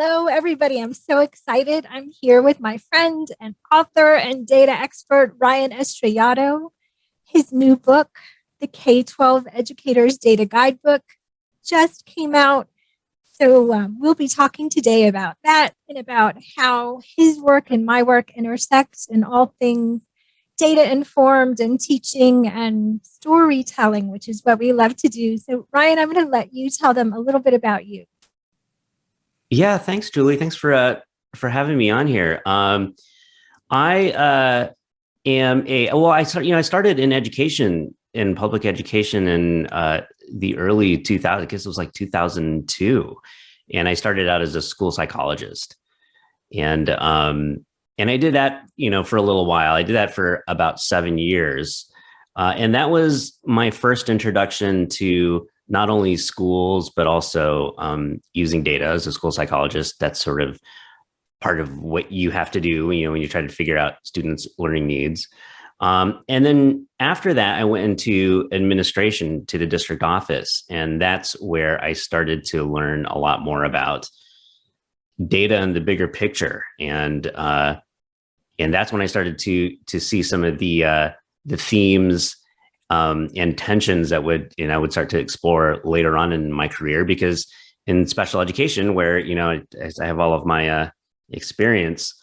Hello, everybody. I'm so excited. I'm here with my friend and author and data expert, Ryan Estrellado. His new book, The K-12 Educator's Data Guidebook, just came out. So we'll be talking today about that and about how his work and my work intersect in all things data informed and teaching and storytelling, which is what we love to do. So Ryan, I'm going to let you tell them a little bit about you. Yeah, thanks, Julie. Thanks for having me on here. I am a well, I started in education in public education in the early 2000s. I guess it was like 2002, and I started out as a school psychologist, and I did that for a little while. I did that for about 7 years, and that was my first introduction to not only schools, but also using data as a school psychologist. That's sort of part of what you have to do, when you try to figure out students' learning needs. And then after that, I went into administration to the district office. And that's where I started to learn a lot more about data and the bigger picture. And that's when I started to see some of the themes and tensions that I would start to explore later on in my career, because in special education, where as I have all of my experience,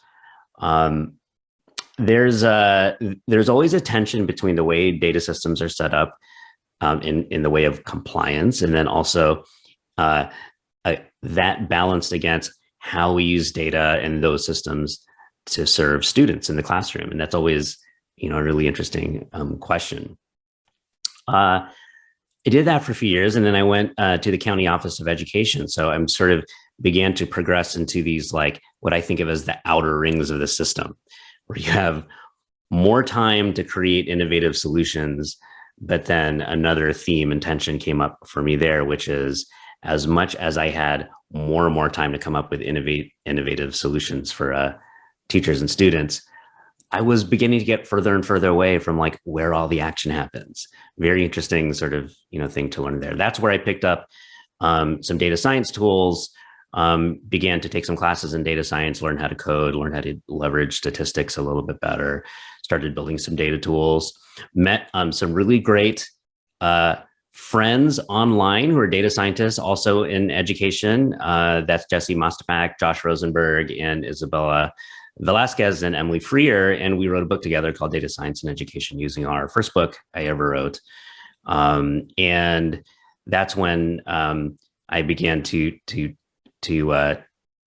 there's always a tension between the way data systems are set up in the way of compliance, and then also that balanced against how we use data and those systems to serve students in the classroom, and that's always a really interesting question. I did that for a few years, and then I went to the County Office of Education. So I'm sort of began to progress into these, like, what I think of as the outer rings of the system, where you have more time to create innovative solutions. But then another theme and tension came up for me there, which is, as much as I had more and more time to come up with innovative solutions for teachers and students, I was beginning to get further and further away from like where all the action happens. Very interesting sort of, thing to learn there. That's where I picked up some data science tools, began to take some classes in data science, learn how to code, learn how to leverage statistics a little bit better, started building some data tools, met some really great friends online who are data scientists also in education. That's Jesse Mostapak, Josh Rosenberg, and Isabella Velasquez and Emily Freer, and we wrote a book together called Data Science and Education, using our first book I ever wrote. And that's when I began to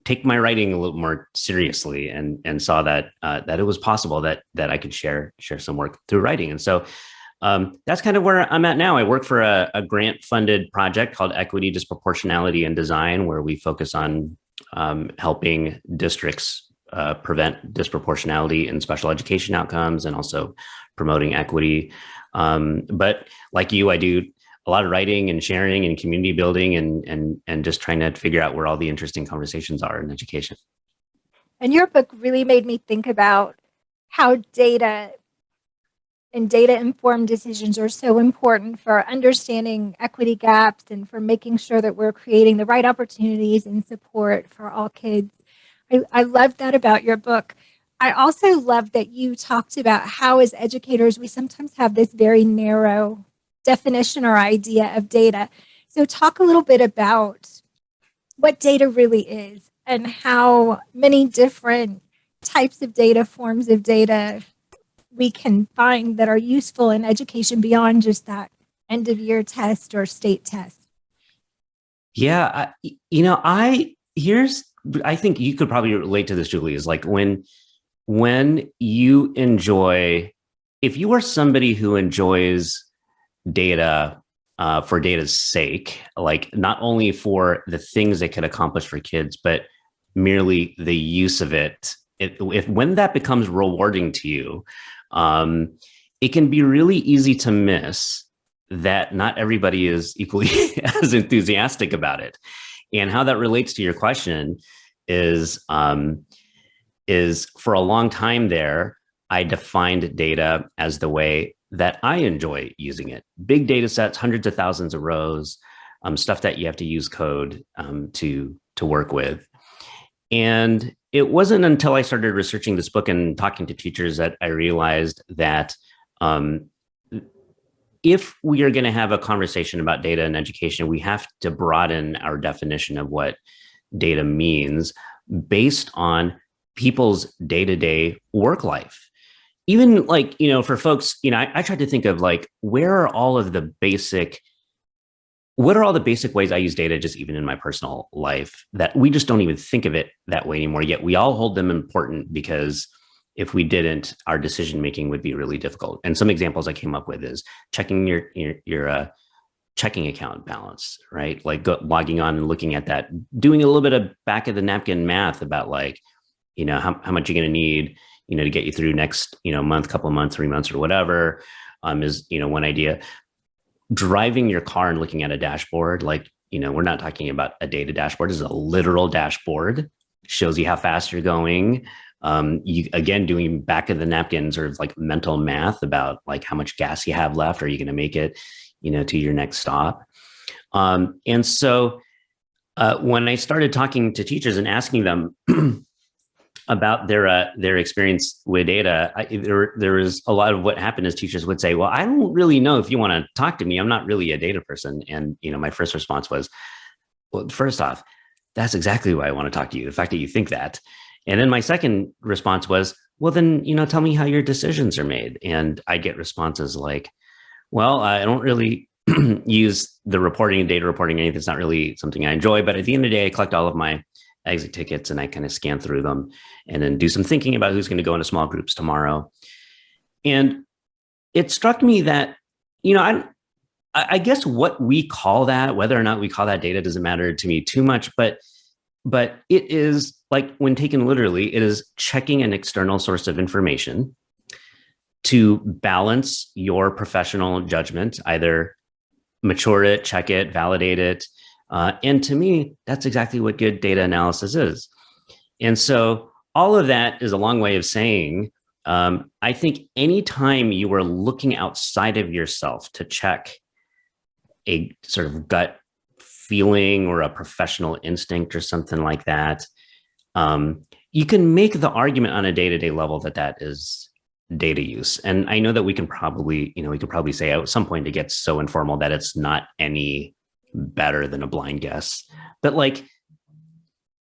take my writing a little more seriously, and saw that it was possible that I could share some work through writing. And so that's kind of where I'm at now. I work for a grant-funded project called Equity, Disproportionality, and Design, where we focus on helping districts prevent disproportionality in special education outcomes, and also promoting equity. But like you, I do a lot of writing and sharing and community building, and just trying to figure out where all the interesting conversations are in education. And your book really made me think about how data and data-informed decisions are so important for understanding equity gaps and for making sure that we're creating the right opportunities and support for all kids. I love that about your book. I also love that you talked about how, as educators, we sometimes have this very narrow definition or idea of data. So talk a little bit about what data really is, and how many different types of data, forms of data, we can find that are useful in education beyond just that end of year test or state test. Yeah, I think you could probably relate to this, Julie, is like when you enjoy, if you are somebody who enjoys data for data's sake, like not only for the things it could accomplish for kids, but merely the use of it, when that becomes rewarding to you, it can be really easy to miss that not everybody is equally as enthusiastic about it. And how that relates to your question is for a long time there, I defined data as the way that I enjoy using it. Big data sets, hundreds of thousands of rows, stuff that you have to use code to work with. And it wasn't until I started researching this book and talking to teachers that I realized that um, if we are going to have a conversation about data and education, we have to broaden our definition of what data means based on people's day-to-day work life. Even like, for folks, I tried to think of like, what are all the basic ways I use data just even in my personal life that we just don't even think of it that way anymore, yet we all hold them important because if we didn't, our decision making would be really difficult. And some examples I came up with is checking your checking account balance, right? Like logging on and looking at that, doing a little bit of back of the napkin math about like, how much you're going to need, to get you through next, month, couple of months, 3 months or whatever, is, one idea. Driving your car and looking at a dashboard, like, we're not talking about a data dashboard. This is a literal dashboard, shows you how fast you're going. You again doing back of the napkin sort of like mental math about like how much gas you have left. Are you going to make it, to your next stop? And so when I started talking to teachers and asking them about their experience with data, there was a lot of what happened is teachers would say, well, I don't really know if you want to talk to me. I'm not really a data person. And, my first response was, well, first off, that's exactly why I want to talk to you. The fact that you think that. And then my second response was, well, then, tell me how your decisions are made. And I get responses like, well, I don't really use the reporting and data reporting. Anything. It's not really something I enjoy. But at the end of the day, I collect all of my exit tickets and I kind of scan through them and then do some thinking about who's going to go into small groups tomorrow. And it struck me that, I guess what we call that, whether or not we call that data, doesn't matter to me too much, but it is like, when taken literally, it is checking an external source of information to balance your professional judgment, either mature it, check it, validate it. And to me, that's exactly what good data analysis is. And so all of that is a long way of saying, I think anytime you are looking outside of yourself to check a sort of gut feeling or a professional instinct or something like that, you can make the argument on a day-to-day level that is data use. And I know that we can probably say at some point it gets so informal that it's not any better than a blind guess, but like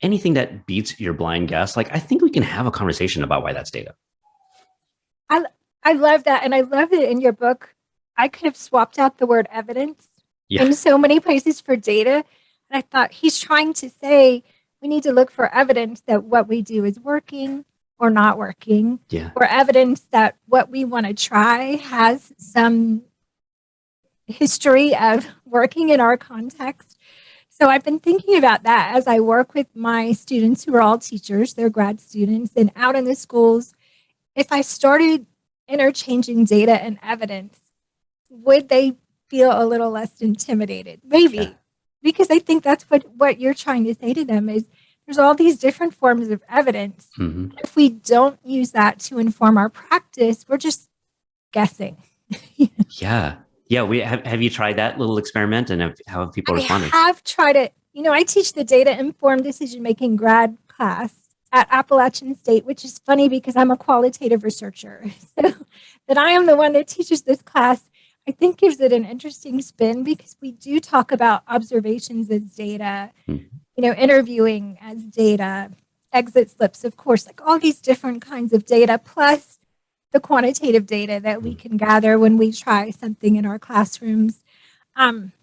anything that beats your blind guess, like I think we can have a conversation about why that's data. I love that. And I love it in your book. I could have swapped out the word evidence in so many places for data. And I thought he's trying to say we need to look for evidence that what we do is working or not working, or evidence that what we want to try has some history of working in our context. So I've been thinking about that as I work with my students who are all teachers, they're grad students, and out in the schools. If I started interchanging data and evidence, would they feel a little less intimidated? Maybe, because I think that's what you're trying to say to them is there's all these different forms of evidence. Mm-hmm. If we don't use that to inform our practice, we're just guessing. Yeah. Have you tried that little experiment, and how have people responded? I have tried it. I teach the data informed decision making grad class at Appalachian State, which is funny because I'm a qualitative researcher. So that I am the one that teaches this class, I think gives it an interesting spin because we do talk about observations as data, interviewing as data, exit slips, of course, like all these different kinds of data, plus the quantitative data that we can gather when we try something in our classrooms. And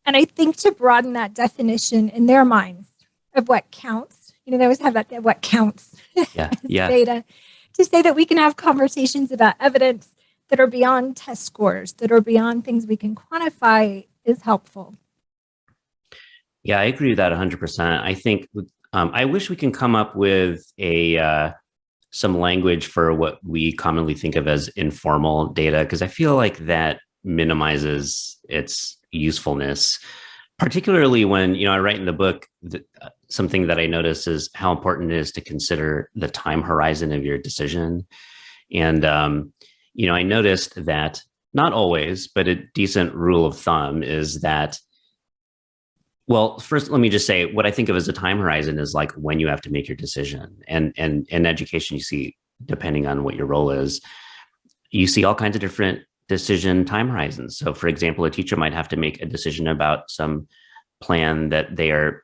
I think to broaden that definition in their minds of what counts, they always have that what counts data, to say that we can have conversations about evidence that are beyond test scores, that are beyond things we can quantify is helpful. Yeah, I agree with that 100%. I think I wish we can come up with some language for what we commonly think of as informal data, because I feel like that minimizes its usefulness, particularly when, I write in the book that, something that I notice is how important it is to consider the time horizon of your decision. And, I noticed that not always, but a decent rule of thumb is that Well, first, let me just say what I think of as a time horizon is like when you have to make your decision. And in education, you see, depending on what your role is, you see all kinds of different decision time horizons. So, for example, a teacher might have to make a decision about some plan that they are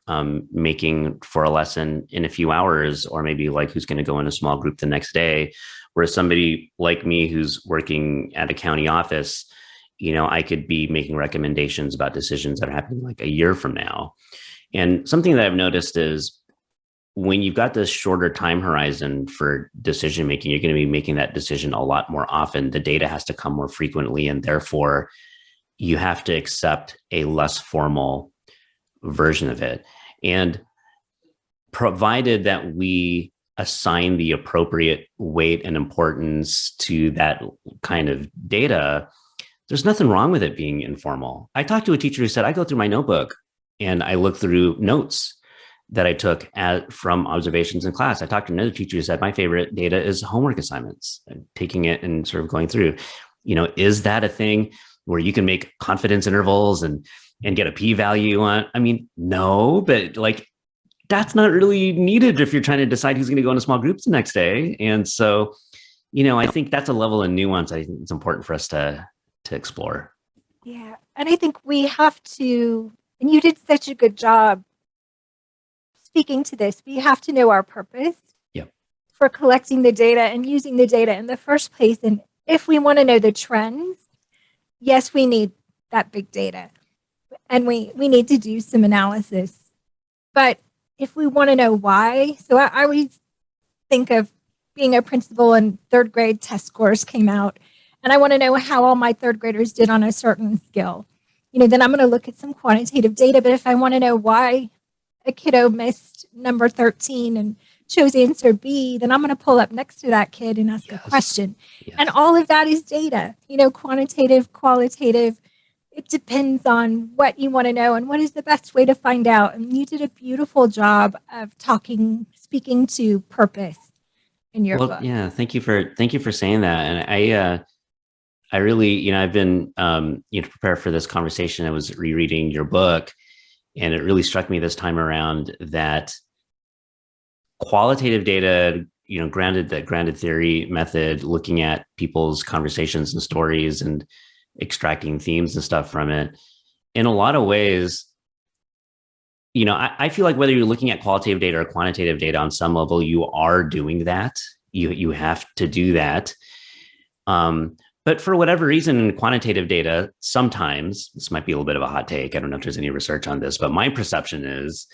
making for a lesson in a few hours, or maybe like who's going to go in a small group the next day. Whereas somebody like me who's working at a county office, I could be making recommendations about decisions that are happening like a year from now. And something that I've noticed is when you've got this shorter time horizon for decision making, you're going to be making that decision a lot more often. The data has to come more frequently, and therefore you have to accept a less formal version of it. And provided that we assign the appropriate weight and importance to that kind of data, there's nothing wrong with it being informal. I talked to a teacher who said, I go through my notebook and I look through notes that I took from observations in class. I talked to another teacher who said, my favorite data is homework assignments, taking it and sort of going through, is that a thing where you can make confidence intervals and get a p-value on? I mean, no, but like, that's not really needed if you're trying to decide who's going to go into small groups the next day. And so, I think that's a level of nuance I think it's important for us to explore. Yeah. And I think we have to, and you did such a good job speaking to this, we have to know our purpose Yep. for collecting the data and using the data in the first place. And if we want to know the trends, yes, we need that big data and we need to do some analysis. But if we want to know why, so I always think of being a principal and third grade test scores came out, and I want to know how all my third graders did on a certain skill. Then I'm going to look at some quantitative data. But if I want to know why a kiddo missed number 13 and chose answer B, then I'm going to pull up next to that kid and ask a question. Yes. And all of that is data, quantitative, qualitative. It depends on what you want to know and what is the best way to find out. And you did a beautiful job of speaking to purpose in your book. Yeah, thank you for saying that. And I really, I've been, to prepare for this conversation, I was rereading your book, and it really struck me this time around that qualitative data, the grounded theory method, looking at people's conversations and stories and extracting themes and stuff from it, in a lot of ways, I feel like whether you're looking at qualitative data or quantitative data, on some level, you are doing that. You have to do that. But for whatever reason, in quantitative data, sometimes, this might be a little bit of a hot take, I don't know if there's any research on this, but my perception is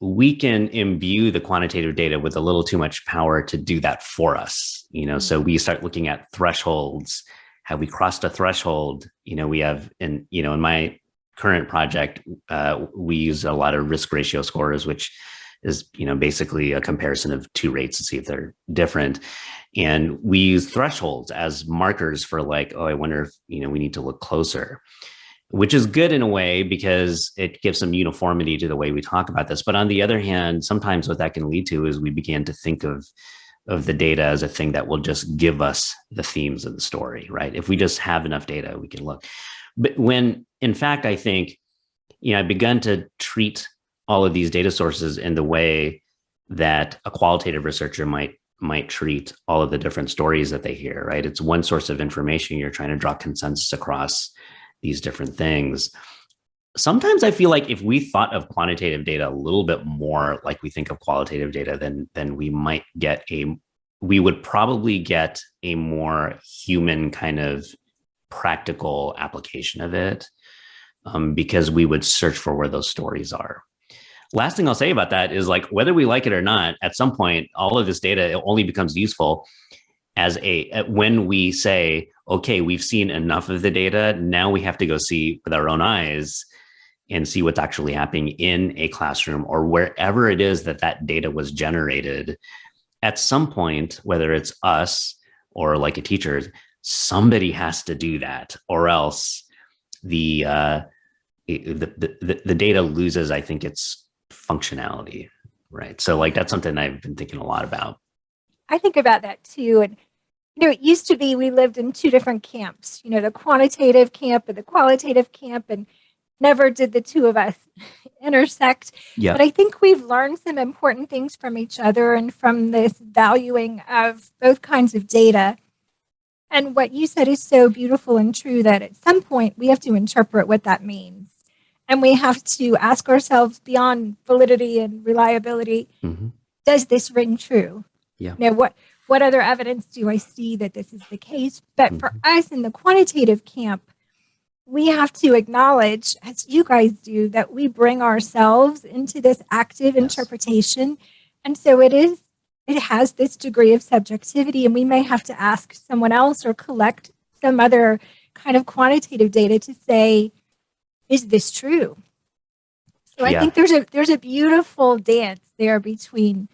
we can imbue the quantitative data with a little too much power to do that for us. So we start looking at thresholds. Have we crossed a threshold? We have, in my current project, we use a lot of risk ratio scores, which is, basically a comparison of two rates to see if they're different. And we use thresholds as markers for like, oh, I wonder if, we need to look closer, which is good in a way because it gives some uniformity to the way we talk about this. But on the other hand, sometimes what that can lead to is we begin to think of the data as a thing that will just give us the themes of the story, right? If we just have enough data, we can look. But when, in fact, I think, I've begun to treat all of these data sources in the way that a qualitative researcher might treat all of the different stories that they hear, right? It's one source of information. You're trying to draw consensus across these different things. Sometimes I feel like if we thought of quantitative data a little bit more like we think of qualitative data, then we would probably get a more human kind of practical application of it, because we would search for where those stories are. Last thing I'll say about that is, like, whether we like it or not, at some point, all of this data only becomes useful when we say, okay, we've seen enough of the data. Now we have to go see with our own eyes and see what's actually happening in a classroom or wherever it is that data was generated. At some point, whether it's us or like a teacher, somebody has to do that, or else the data loses, I think, its functionality, right? So like that's something I've been thinking a lot about. I think about that too. And it used to be we lived in two different camps, the quantitative camp and the qualitative camp. And never did the two of us intersect. Yeah. But I think we've learned some important things from each other and from this valuing of both kinds of data. And what you said is so beautiful and true that at some point we have to interpret what that means. And we have to ask ourselves beyond validity and reliability, does this ring true? Yeah. You know, what other evidence do I see that this is the case? But for us in the quantitative camp, we have to acknowledge, as you guys do, that we bring ourselves into this active interpretation. And so it has this degree of subjectivity, and we may have to ask someone else or collect some other kind of quantitative data to say, is this true? So I think there's a beautiful dance there between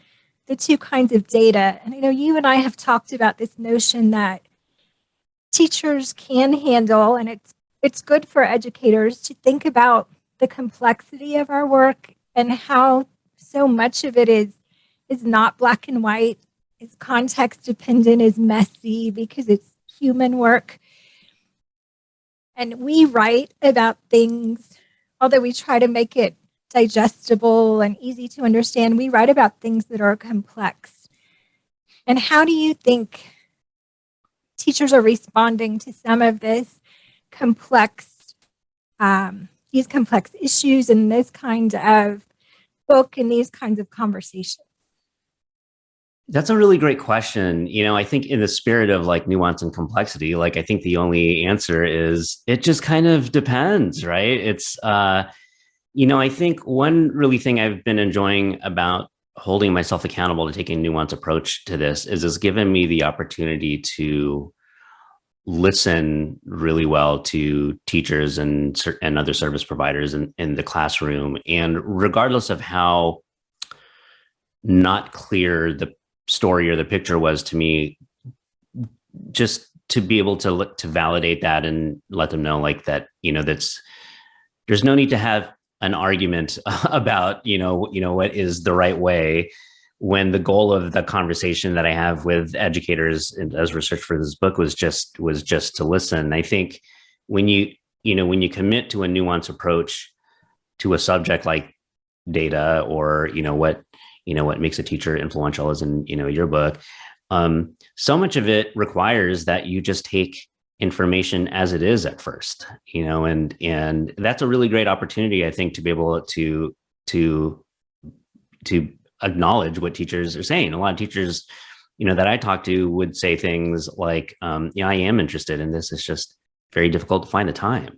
the two kinds of data. And I know you and I have talked about this notion that teachers can handle, and it's good for educators to think about the complexity of our work and how so much of it is not black and white, is context dependent, is messy because it's human work. And we write about things, although we try to make it digestible and easy to understand, we write about things that are complex. And how do you think teachers are responding to some of this these complex issues and this kind of book and these kinds of conversations? That's a really great question. I think in the spirit of like nuance and complexity, like I think the only answer is it just kind of depends, right? It's, I think one really thing I've been enjoying about holding myself accountable to taking a nuanced approach to this is it's given me the opportunity to listen really well to teachers and other service providers in the classroom. And regardless of how not clear the story or the picture was to me, just to be able to validate that and let them know like that, there's no need to have an argument about, what is the right way, when the goal of the conversation that I have with educators and as research for this book was just to listen. I think when you commit to a nuanced approach to a subject like data, or, what makes a teacher influential, as in, your book, so much of it requires that you just take information as it is at first, and that's a really great opportunity, I think, to be able to acknowledge what teachers are saying. A lot of teachers, that I talk to would say things like, I am interested in this. It's just very difficult to find the time.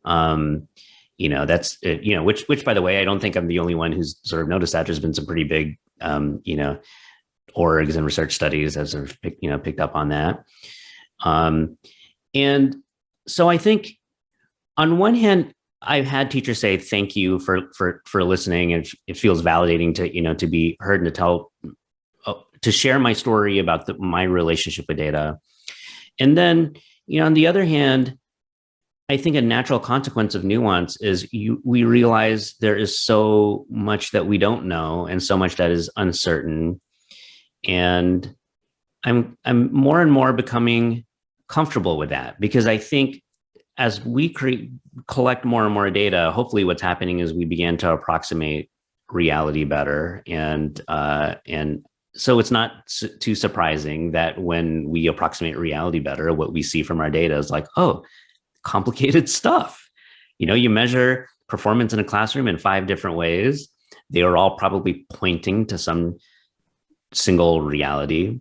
That's, which by the way, I don't think I'm the only one who's sort of noticed that. There's been some pretty big, orgs and research studies that have picked up on that. And so I think on one hand, I've had teachers say, thank you for listening. And it feels validating to be heard and to share my story about my relationship with data. And then, on the other hand, I think a natural consequence of nuance is we realize there is so much that we don't know and so much that is uncertain. And I'm more and more becoming comfortable with that, because I think as we collect more and more data, hopefully what's happening is we begin to approximate reality better. And so it's not too surprising that when we approximate reality better, what we see from our data is like, oh, complicated stuff. You measure performance in a classroom in 5 different ways. They are all probably pointing to some single reality,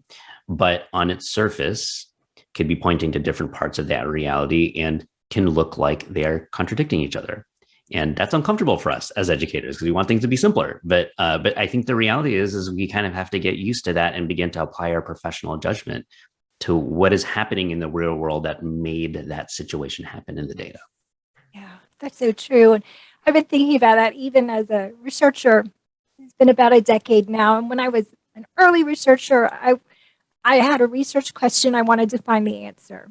but on its surface could be pointing to different parts of that reality and can look like they're contradicting each other. And that's uncomfortable for us as educators because we want things to be simpler. But I think the reality is we kind of have to get used to that and begin to apply our professional judgment to what is happening in the real world that made that situation happen in the data. Yeah, that's so true. And I've been thinking about that even as a researcher. It's been about a decade now. And when I was an early researcher, I had a research question. I wanted to find the answer.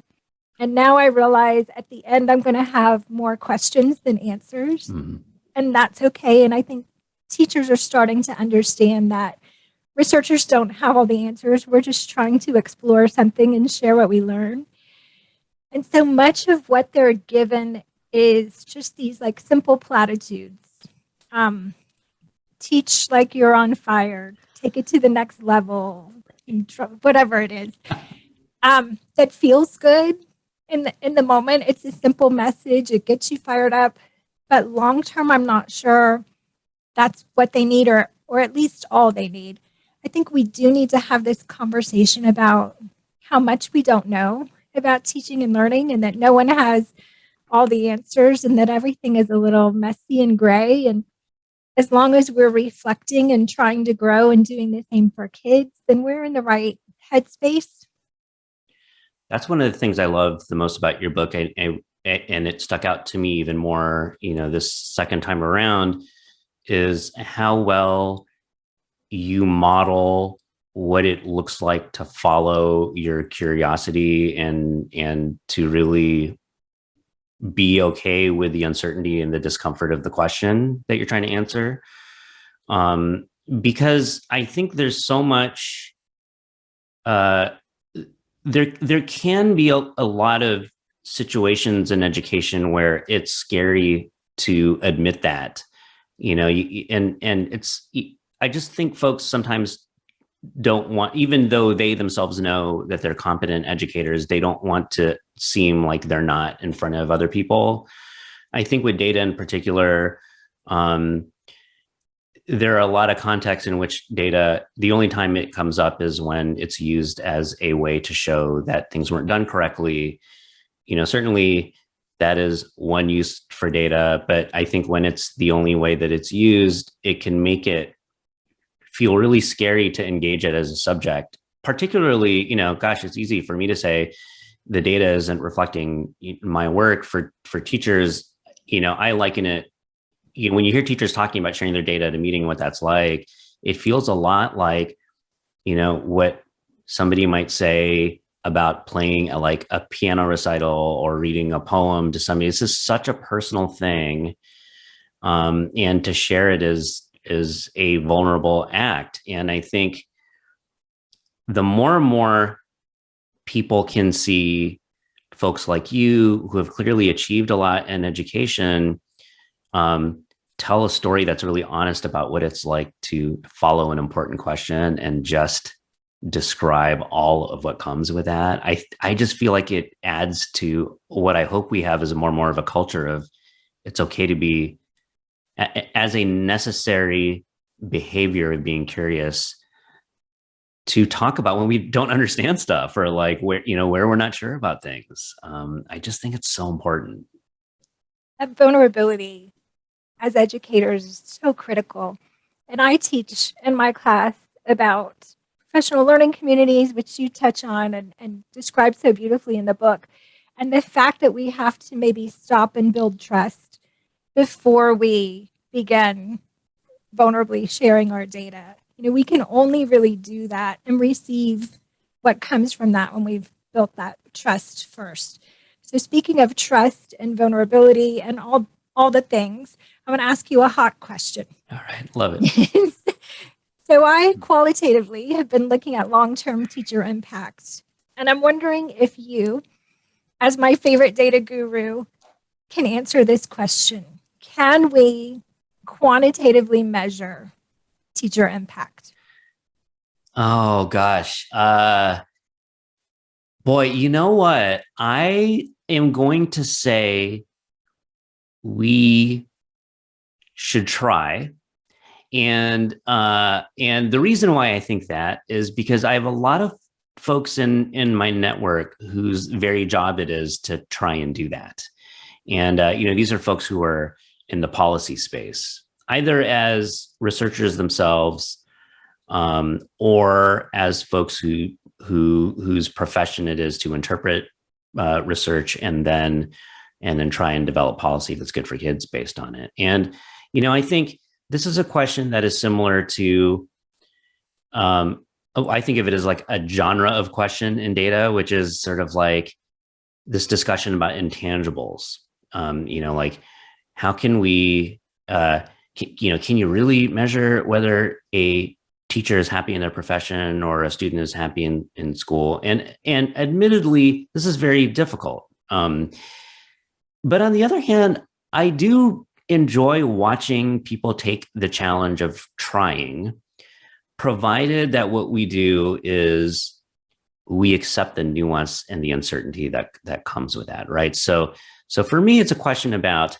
And now I realize at the end, I'm going to have more questions than answers. Mm-hmm. And that's okay. And I think teachers are starting to understand that researchers don't have all the answers. We're just trying to explore something and share what we learn. And so much of what they're given is just these like simple platitudes. Um, Teach like you're on fire, take it to the next level, whatever it is. That feels good in the moment. It's a simple message. It gets you fired up, but long term, I'm not sure that's what they need, or at least all they need. I think we do need to have this conversation about how much we don't know about teaching and learning, and that no one has all the answers, and that everything is a little messy and gray. And as long as we're reflecting and trying to grow and doing the same for kids, then we're in the right headspace. That's one of the things I love the most about your book. And it stuck out to me even more, this second time around, is how well you model what it looks like to follow your curiosity and to really be okay with the uncertainty and the discomfort of the question that you're trying to answer. Because I think there's so much, there can be a lot of situations in education where it's scary to admit that, and it's, I just think folks sometimes don't want, even though they themselves know that they're competent educators, they don't want to seem like they're not in front of other people. I think with data in particular, there are a lot of contexts in which data, the only time it comes up is when it's used as a way to show that things weren't done correctly. Certainly that is one use for data, but I think when it's the only way that it's used, it can make it feel really scary to engage it as a subject. Particularly, gosh, it's easy for me to say the data isn't reflecting my work. For teachers, I liken it, when you hear teachers talking about sharing their data at a meeting, what that's like, it feels a lot like, what somebody might say about playing a piano recital or reading a poem to somebody. This is such a personal thing. And to share it is a vulnerable act. And I think the more and more people can see folks like you who have clearly achieved a lot in education, tell a story that's really honest about what it's like to follow an important question and just describe all of what comes with that. I just feel like it adds to what I hope we have is more and more of a culture of it's okay to be, as a necessary behavior of being curious, to talk about when we don't understand stuff or like where we're not sure about things. I just think it's so important. That vulnerability as educators is so critical. And I teach in my class about professional learning communities, which you touch on and describe so beautifully in the book. And the fact that we have to maybe stop and build trust before we begin vulnerably sharing our data. We can only really do that and receive what comes from that when we've built that trust first. So speaking of trust and vulnerability and all the things, I'm going to ask you a hot question. All right, love it. So I qualitatively have been looking at long-term teacher impact, and I'm wondering if you, as my favorite data guru, can answer this question. Can we quantitatively measure teacher impact? Oh gosh. Boy, you know what? I am going to say we should try. And the reason why I think that is because I have a lot of folks in my network whose very job it is to try and do that. And these are folks who are in the policy space, either as researchers themselves, or as folks whose profession it is to interpret research and then try and develop policy that's good for kids based on it. And I think this is a question that is similar to, I think of it as like a genre of question in data, which is sort of like this discussion about intangibles. Like how can we, can you really measure whether a teacher is happy in their profession or a student is happy in school? And admittedly, this is very difficult. But on the other hand, I do enjoy watching people take the challenge of trying, provided that what we do is we accept the nuance and the uncertainty that comes with that, right? So for me, it's a question about,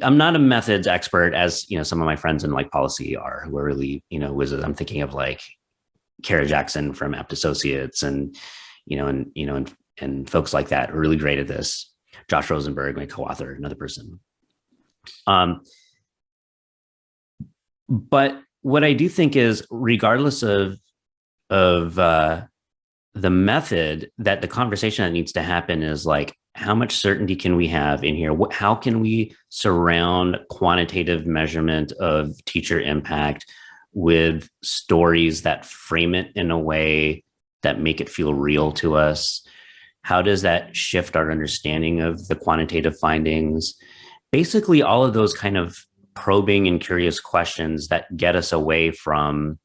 I'm not a methods expert, as some of my friends in like policy are, who are really wizards. I'm thinking of like Kara Jackson from Apt Associates, and and folks like that are really great at this. Josh Rosenberg, my co-author, another person. But what I do think is, regardless of the method, that the conversation that needs to happen is like, how much certainty can we have in here? How can we surround quantitative measurement of teacher impact with stories that frame it in a way that make it feel real to us? How does that shift our understanding of the quantitative findings? Basically, all of those kind of probing and curious questions that get us away from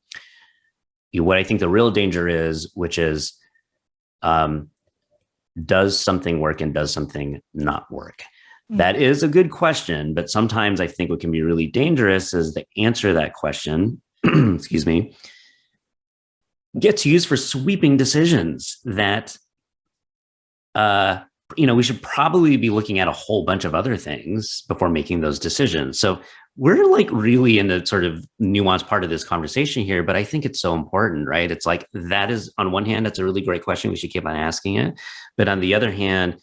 what I think the real danger is, which is, does something work and does something not work? Mm-hmm. That is a good question, but sometimes I think what can be really dangerous is to answer that question, excuse me, gets used for sweeping decisions that, we should probably be looking at a whole bunch of other things before making those decisions. So we're like really in the sort of nuanced part of this conversation here, but I think it's so important, right? It's like, that is, on one hand, that's a really great question. We should keep on asking it. But on the other hand,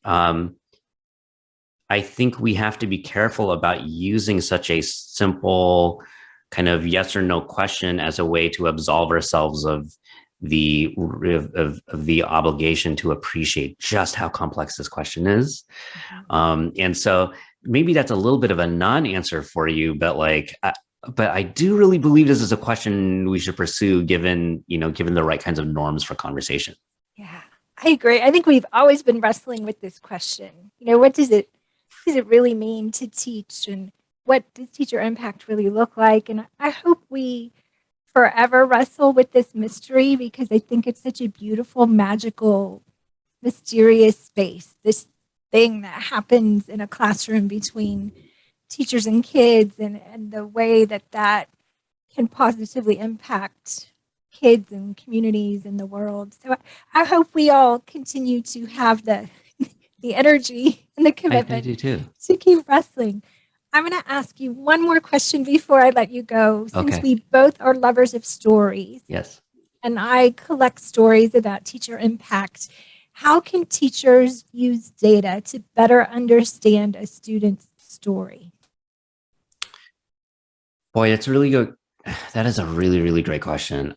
I think we have to be careful about using such a simple kind of yes or no question as a way to absolve ourselves of the obligation to appreciate just how complex this question is. And so maybe that's a little bit of a non-answer for you, but but I do really believe this is a question we should pursue, given the right kinds of norms for conversation. Yeah, I agree. I think we've always been wrestling with this question. What does it really mean to teach, and what does teacher impact really look like? And I hope we forever wrestle with this mystery, because I think it's such a beautiful, magical, mysterious space. This thing that happens in a classroom between teachers and kids, and the way that can positively impact kids and communities in the world. So I hope we all continue to have the energy and the commitment to keep wrestling. I'm going to ask you one more question before I let you go, since we both are lovers of stories. Yes. And I collect stories about teacher impact. How can teachers use data to better understand a student's story? Boy, it's really good. That is a really, really great question.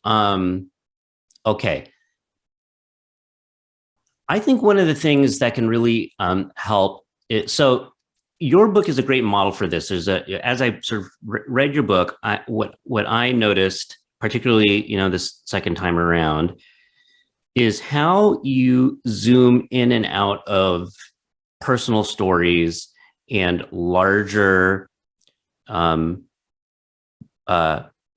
Okay. I think one of the things that can really help so your book is a great model for this. As I sort of read your book, what I noticed, particularly this second time around, is how you zoom in and out of personal stories and larger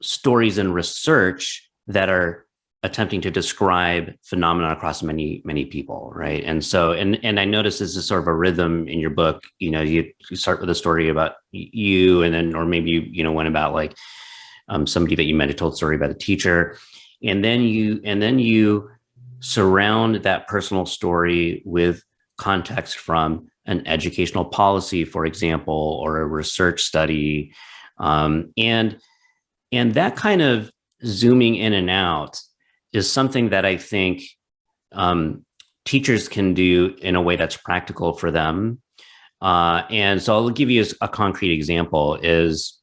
stories and research that are attempting to describe phenomena across many, many people, right? And so, and I noticed this is sort of a rhythm in your book. You start with a story about you, and then, or maybe one about like somebody that you met who told a story about a teacher, and then you surround that personal story with context from an educational policy, for example, or a research study, and that kind of zooming in and out is something that I think teachers can do in a way that's practical for them. And so I'll give you a concrete example. Is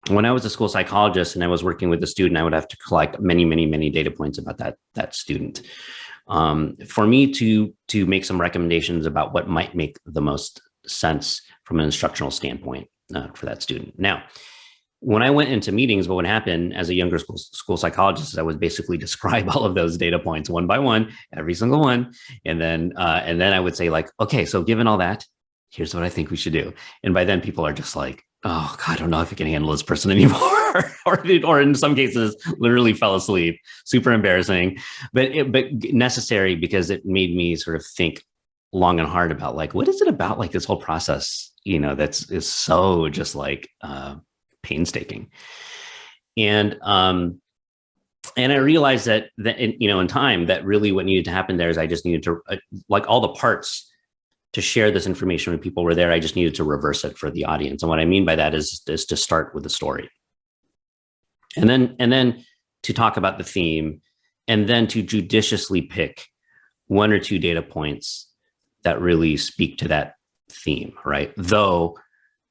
when I was a school psychologist and I was working with a student, I would have to collect many, many, many data points about that student for me to make some recommendations about what might make the most sense from an instructional standpoint for that student. Now, when I went into meetings, what would happen as a younger school psychologist is I would basically describe all of those data points one by one, every single one. And then I would say like, okay, so given all that, here's what I think we should do. And by then people are just like, oh God, I don't know if I can handle this person anymore. or in some cases, literally fell asleep. Super embarrassing, but necessary, because it made me sort of think long and hard about like, what is it about like this whole process, is so just like painstaking. And I realized that in time, that really what needed to happen there is I just needed to like all the parts to share this information when people were there. I just needed to reverse it for the audience. And what I mean by that is to start with the story, and then to talk about the theme, and then to judiciously pick one or two data points that really speak to that theme, right? Though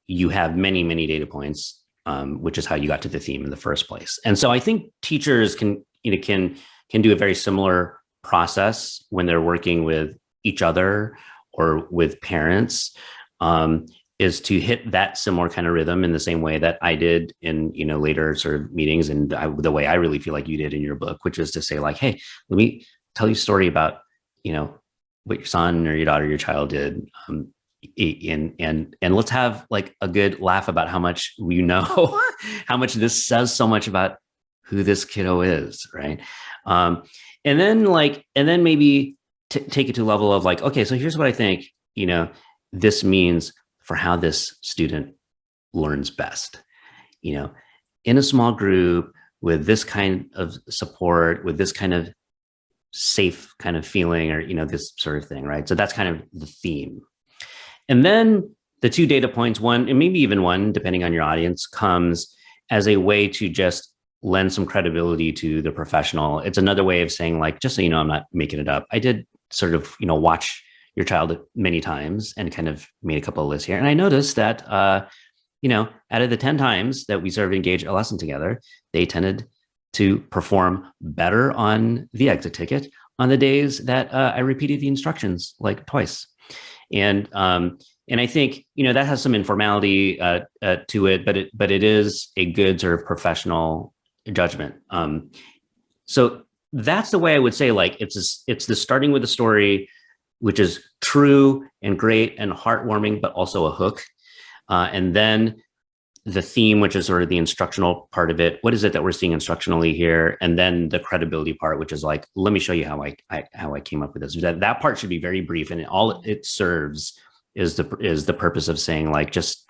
you have many, many data points, which is how you got to the theme in the first place. And so I think teachers can do a very similar process when they're working with each other or with parents, is to hit that similar kind of rhythm in the same way that I did in later sort of meetings, and the way I really feel like you did in your book, which is to say like, hey, let me tell you a story about what your son or your daughter, your child did, and let's have like a good laugh about how much how much this says so much about who this kiddo is, right? And then maybe take it to a level of like, okay, so here's what I think this means for how this student learns best, in a small group with this kind of support, with this kind of safe kind of feeling, or this sort of thing, right? So that's kind of the theme. And then the two data points, one, and maybe even one, depending on your audience, comes as a way to just lend some credibility to the professional. It's another way of saying like, just so you know, I'm not making it up. I did sort of, watch your child many times and kind of made a couple of lists here. And I noticed that, out of the 10 times that we sort of engaged a lesson together, they tended to perform better on the exit ticket on the days that I repeated the instructions like twice. And I think that has some informality to it, but it is a good sort of professional judgment. So that's the way I would say, like, it's the starting with the story, which is true and great and heartwarming, but also a hook, and then the theme, which is sort of the instructional part of it. What is it that we're seeing instructionally here? And then the credibility part, which is like, let me show you how I came up with this. That part should be very brief, and all it serves is the purpose of saying like, just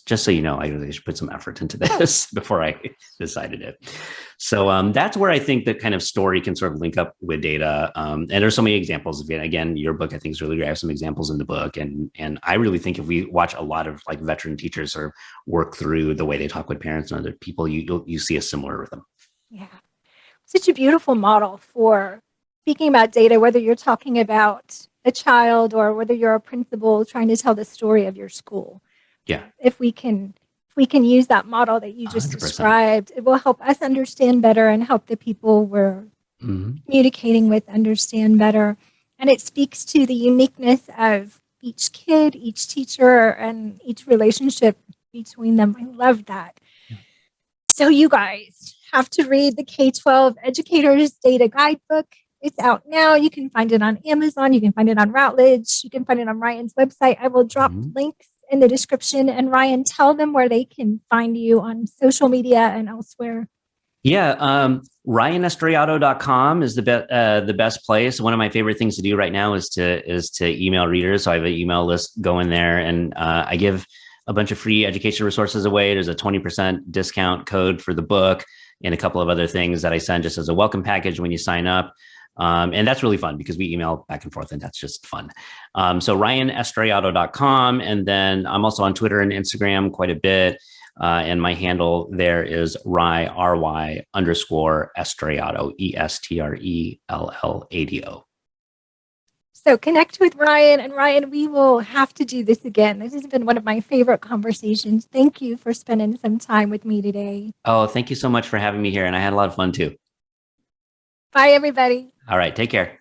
so you know, I should put some effort into this before I decided it. So that's where I think that kind of story can sort of link up with data. And there's so many examples of it. Again, your book I think is really great. I have some examples in the book, and I really think if we watch a lot of like veteran teachers sort of work through the way they talk with parents and other people, you see a similar rhythm. Yeah, such a beautiful model for speaking about data, whether you're talking about a child or whether you're a principal trying to tell the story of your school. Yeah. If we can use that model that you just 100%. described, it will help us understand better and help the people we're communicating with understand better. And it speaks to the uniqueness of each kid, each teacher, and each relationship between them. I love that. Yeah. So you guys have to read the K-12 Educators Data Guidebook. It's out now. You can find it on Amazon. You can find it on Routledge. You can find it on Ryan's website. I will drop links in the description. And Ryan, tell them where they can find you on social media and elsewhere. Yeah, RyanEstrellado.com is the best place. One of my favorite things to do right now is to email readers. So I have an email list going there, and I give a bunch of free education resources away. There's a 20% discount code for the book and a couple of other things that I send just as a welcome package when you sign up. And that's really fun because we email back and forth, and that's just fun. So RyanEstrellado.com. And then I'm also on Twitter and Instagram quite a bit. And my handle there is RY_Estrellado, ESTRELLADO. So connect with Ryan, and Ryan, we will have to do this again. This has been one of my favorite conversations. Thank you for spending some time with me today. Oh, thank you so much for having me here. And I had a lot of fun too. Bye, everybody. All right. Take care.